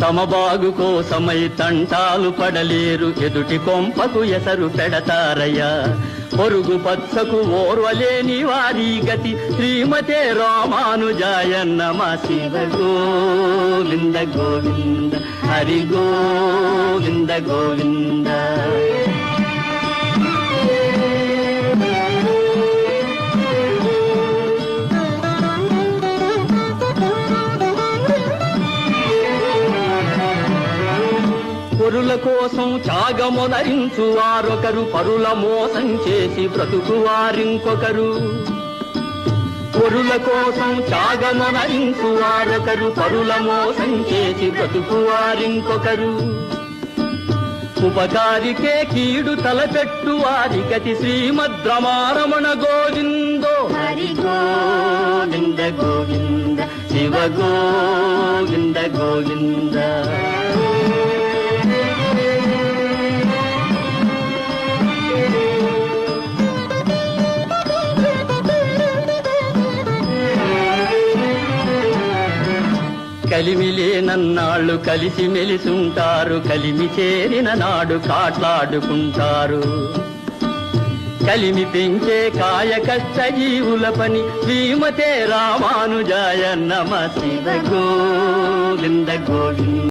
తమ బాగు కోసమై తంటాలు పడలేరు, ఎదుటి కొంపకు ఎసరు పెడతారయ్యా. పొరుగు పచ్చకు ఓర్వలేని వారి గతి శ్రీమతే రామానుజాయ నమః. శివ గోవింద గోవింద హరి గోవింద గోవింద. పరుల కోసం త్యాగమునరించు వారొకరు, పరుల మోసం చేసి బ్రతుకు వారింకొకరు. పరుల కోసం త్యాగమునరించు వారొకరు, పరుల మోసం చేసి బ్రతుకు వారింకొకరు. ఉపకారికే కీడు తలపెట్టు వారి గతి శ్రీమద్రమారమణ గోవిందో హరి గోవింద గోవింద శివ గోవింద గోవింద. కలిమిలేనన్నాళ్ళు కలిసి మెలిసుంటారు, కలిమి చేరిన నాడు కాట్లాడుకుంటారు. కలిమి పెంచే కాయ కష్ట జీవుల పని శ్రీమతే రామానుజాయ నమః. శివ గోవింద గోవింద.